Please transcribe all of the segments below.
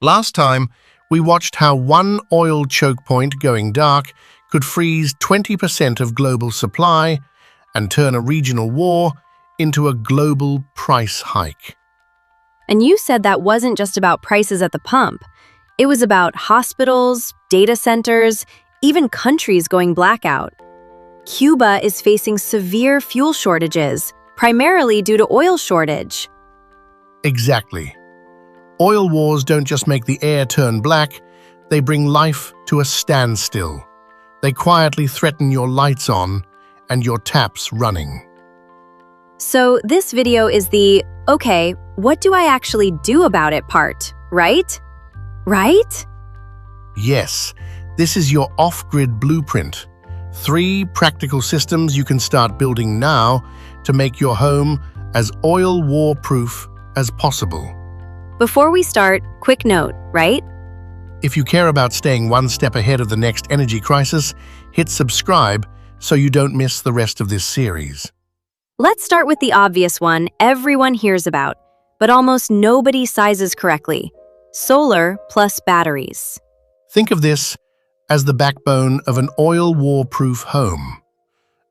Last time, we watched how one oil choke point going dark could freeze 20% of global supply and turn a regional war into a global price hike. And you said that wasn't just about prices at the pump. It was about hospitals, data centers, even countries going blackout. Cuba is facing severe fuel shortages, primarily due to oil shortage. Exactly. Oil wars don't just make the air turn black, they bring life to a standstill. They quietly threaten your lights on and your taps running. So this video is the, okay, what do I actually do about it part, right? Right? Yes, this is your off-grid blueprint. 3 practical systems you can start building now to make your home as oil war-proof as possible. Before we start, quick note, right? If you care about staying one step ahead of the next energy crisis, hit subscribe so you don't miss the rest of this series. Let's start with the obvious one everyone hears about, but almost nobody sizes correctly: solar plus batteries. Think of this as the backbone of an oil war-proof home.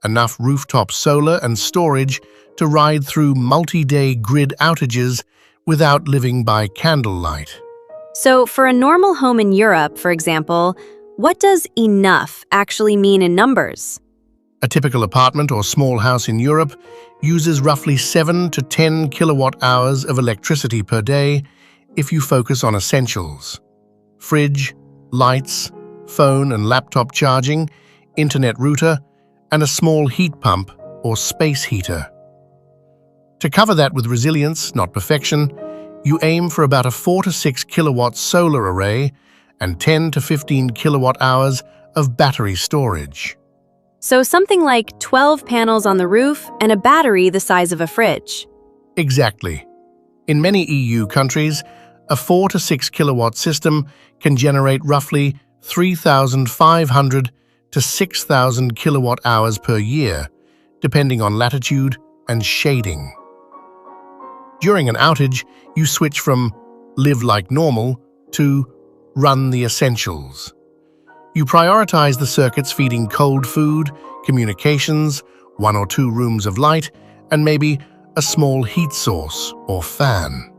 Enough rooftop solar and storage to ride through multi-day grid outages without living by candlelight. So for a normal home in Europe, for example, what does enough actually mean in numbers? A typical apartment or small house in Europe uses roughly 7 to 10 kilowatt-hours of electricity per day if you focus on essentials: fridge, lights, phone and laptop charging, internet router, and a small heat pump or space heater. To cover that with resilience, not perfection, you aim for about a 4 to 6 kilowatt solar array and 10 to 15 kilowatt hours of battery storage. So something like 12 panels on the roof and a battery the size of a fridge. Exactly. In many EU countries, a 4 to 6 kilowatt system can generate roughly 3,500 to 6,000 kilowatt hours per year, depending on latitude and shading. During an outage, you switch from live like normal to run the essentials. You prioritize the circuits feeding cold food, communications, 1 or 2 rooms of light, and maybe a small heat source or fan.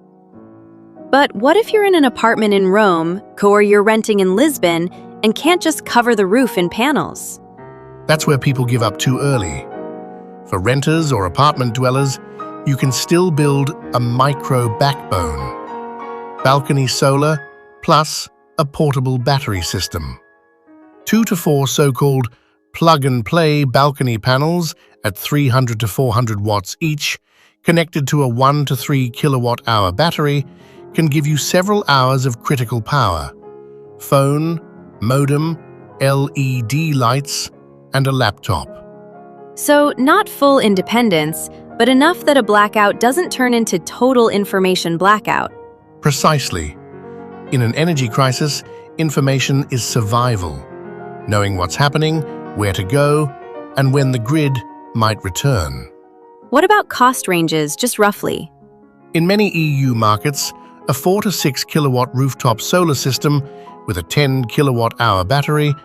But what if you're in an apartment in Rome, or you're renting in Lisbon, and can't just cover the roof in panels? That's where people give up too early. For renters or apartment dwellers, you can still build a micro backbone. Balcony solar plus a portable battery system. 2 to 4 so-called plug-and-play balcony panels at 300 to 400 watts each, connected to a 1 to 3 kilowatt-hour battery, can give you several hours of critical power. Phone, modem, LED lights, and a laptop. So not full independence, but enough that a blackout doesn't turn into total information blackout. Precisely. In an energy crisis, information is survival. Knowing what's happening, where to go, and when the grid might return. What about cost ranges, just roughly? In many EU markets, a 4 to 6 kilowatt rooftop solar system with a 10 kilowatt-hour battery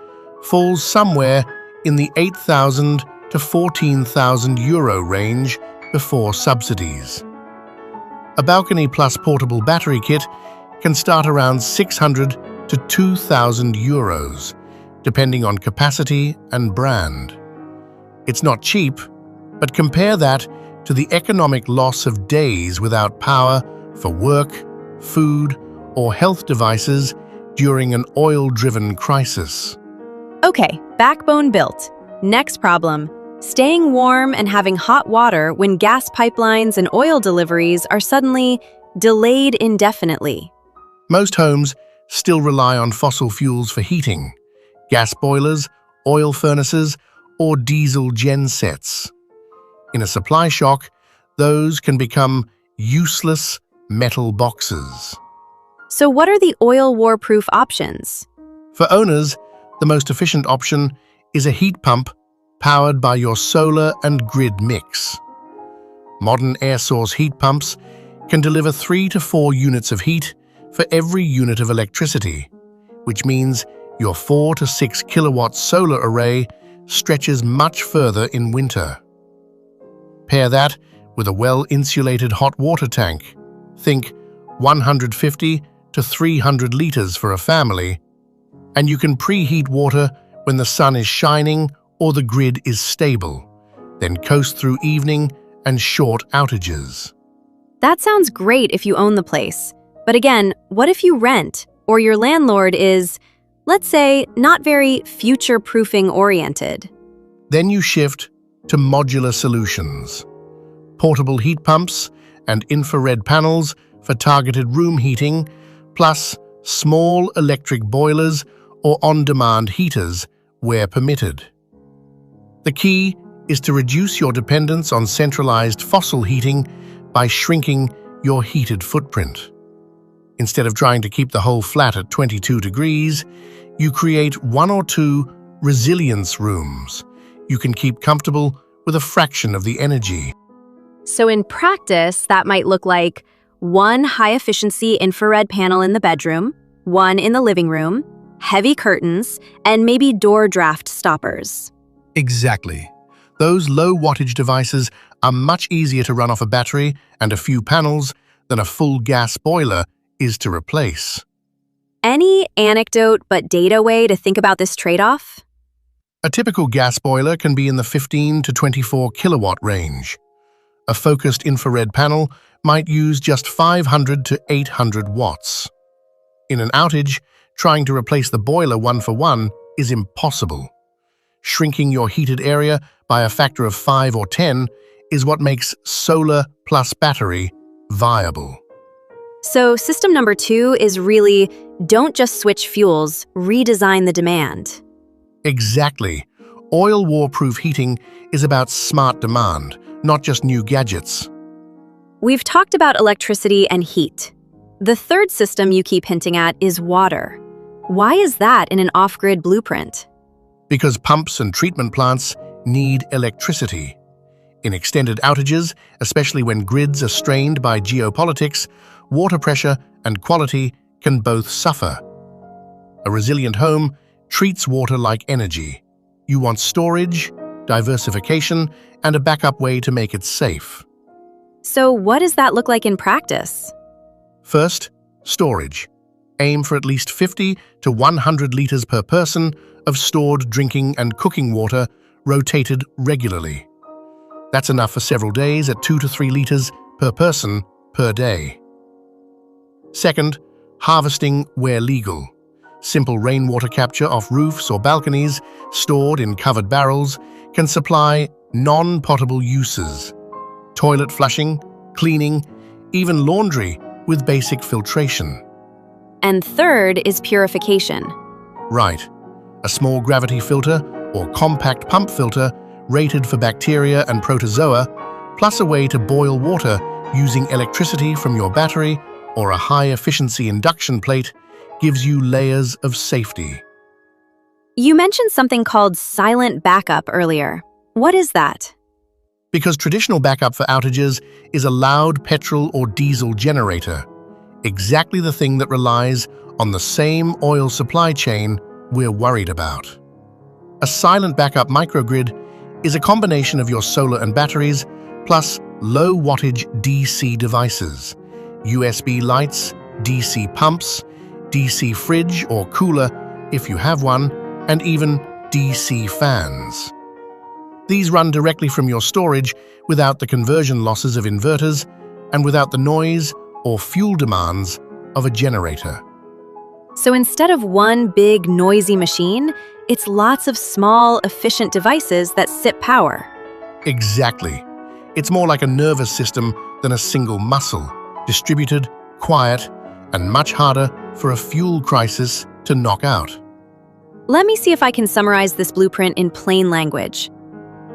falls somewhere in the 8,000 to 14,000 euro range before subsidies. A balcony plus portable battery kit can start around 600 to 2,000 euros, depending on capacity and brand. It's not cheap, but compare that to the economic loss of days without power for work, food, or health devices during an oil-driven crisis. Okay, backbone built. Next problem: staying warm and having hot water when gas pipelines and oil deliveries are suddenly delayed indefinitely. Most homes still rely on fossil fuels for heating: gas boilers, oil furnaces, or diesel gensets. In a supply shock, those can become useless metal boxes. So what are the oil war-proof options? For owners, the most efficient option is a heat pump powered by your solar and grid mix. Modern air source heat pumps can deliver 3 to 4 units of heat for every unit of electricity, which means your 4 to 6 kilowatt solar array stretches much further in winter. Pair that with a well-insulated hot water tank. Think 150 to 300 liters for a family, and you can preheat water when the sun is shining or the grid is stable, then coast through evening and short outages. That sounds great if you own the place. But again, what if you rent, or your landlord is, let's say, not very future-proofing oriented? Then you shift to modular solutions. Portable heat pumps and infrared panels for targeted room heating, plus small electric boilers or on-demand heaters where permitted. The key is to reduce your dependence on centralized fossil heating by shrinking your heated footprint. Instead of trying to keep the whole flat at 22 degrees, you create 1 or 2 resilience rooms. You can keep comfortable with a fraction of the energy. So in practice, that might look like 1 high-efficiency infrared panel in the bedroom, 1 in the living room, heavy curtains, and maybe door draft stoppers. Exactly. Those low-wattage devices are much easier to run off a battery and a few panels than a full gas boiler is to replace. Any anecdote but data way to think about this trade-off? A typical gas boiler can be in the 15 to 24 kilowatt range. A focused infrared panel might use just 500 to 800 watts. In an outage, trying to replace the boiler one for one is impossible. Shrinking your heated area by a factor of 5 or 10 is what makes solar plus battery viable. So system number 2 is really, don't just switch fuels, redesign the demand. Exactly. Oil war-proof heating is about smart demand, not just new gadgets. We've talked about electricity and heat. The third system you keep hinting at is water. Why is that in an off-grid blueprint? Because pumps and treatment plants need electricity. In extended outages, especially when grids are strained by geopolitics, water pressure and quality can both suffer. A resilient home treats water like energy. You want storage, diversification, and a backup way to make it safe. So what does that look like in practice? First, storage. Aim for at least 50 to 100 liters per person of stored drinking and cooking water rotated regularly. That's enough for several days at 2 to 3 liters per person per day. Second, harvesting where legal. Simple rainwater capture off roofs or balconies, stored in covered barrels, can supply non-potable uses. Toilet flushing, cleaning, even laundry with basic filtration. And third is purification. Right. A small gravity filter or compact pump filter rated for bacteria and protozoa, plus a way to boil water using electricity from your battery or a high-efficiency induction plate gives you layers of safety. You mentioned something called silent backup earlier. What is that? Because traditional backup for outages is a loud petrol or diesel generator, exactly the thing that relies on the same oil supply chain we're worried about. A silent backup microgrid is a combination of your solar and batteries, plus low-wattage DC devices, USB lights, DC pumps, DC fridge or cooler if you have one, and even DC fans. These run directly from your storage without the conversion losses of inverters and without the noise or fuel demands of a generator. So instead of one big noisy machine, it's lots of small, efficient devices that sip power. Exactly. It's more like a nervous system than a single muscle, distributed, quiet, and much harder for a fuel crisis to knock out. Let me see if I can summarize this blueprint in plain language.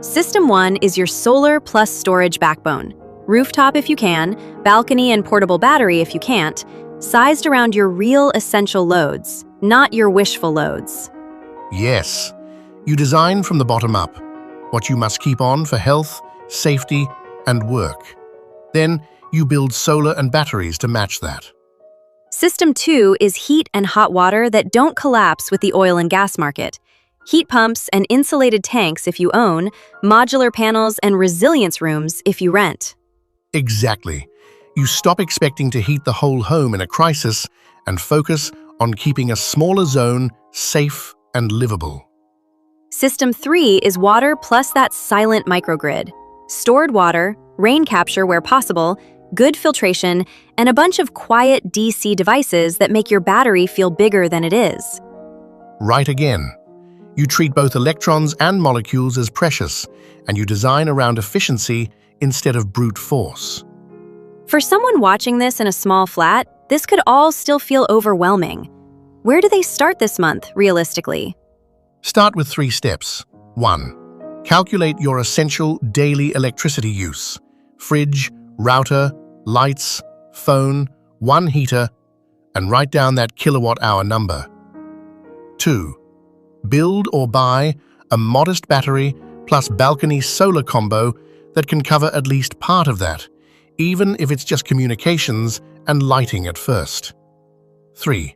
System 1 is your solar plus storage backbone. Rooftop if you can, balcony and portable battery if you can't, sized around your real essential loads, not your wishful loads. Yes, you design from the bottom up, what you must keep on for health, safety, and work. Then you build solar and batteries to match that. System 2 is heat and hot water that don't collapse with the oil and gas market. Heat pumps and insulated tanks if you own, modular panels and resilience rooms if you rent. Exactly. You stop expecting to heat the whole home in a crisis and focus on keeping a smaller zone safe and livable. System 3 is water plus that silent microgrid. Stored water, rain capture where possible, good filtration, and a bunch of quiet DC devices that make your battery feel bigger than it is. Right again. You treat both electrons and molecules as precious, and you design around efficiency instead of brute force. For someone watching this in a small flat, this could all still feel overwhelming. Where do they start this month, realistically? Start with 3 steps. 1. Calculate your essential daily electricity use. Fridge, router, lights, phone, 1 heater, and write down that kilowatt-hour number. 2. Build or buy a modest battery plus balcony solar combo that can cover at least part of that, even if it's just communications and lighting at first. 3.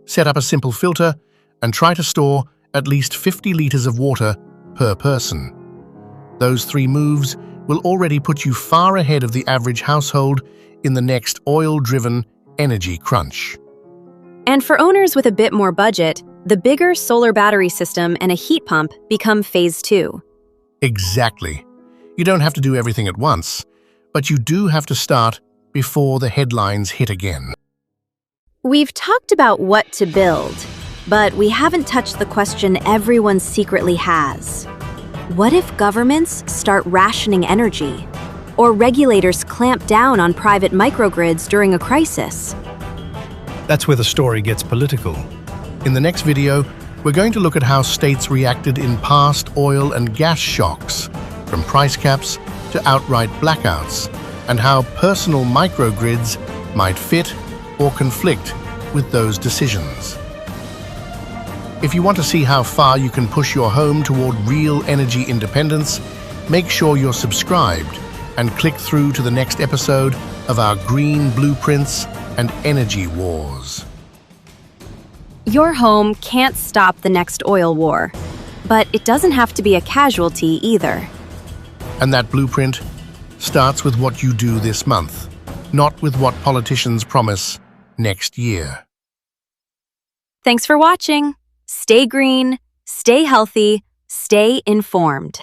Set up a simple filter and try to store at least 50 liters of water per person. Those 3 moves will already put you far ahead of the average household in the next oil-driven energy crunch. And for owners with a bit more budget, the bigger solar battery system and a heat pump become phase 2. Exactly. You don't have to do everything at once, but you do have to start before the headlines hit again. We've talked about what to build, but we haven't touched the question everyone secretly has. What if governments start rationing energy? Or regulators clamp down on private microgrids during a crisis? That's where the story gets political. In the next video, we're going to look at how states reacted in past oil and gas shocks, from price caps to outright blackouts, and how personal microgrids might fit or conflict with those decisions. If you want to see how far you can push your home toward real energy independence, make sure you're subscribed and click through to the next episode of our Green Blueprints and Energy Wars. Your home can't stop the next oil war, but it doesn't have to be a casualty either. And that blueprint starts with what you do this month, not with what politicians promise next year. Thanks for watching. Stay green, stay healthy, stay informed.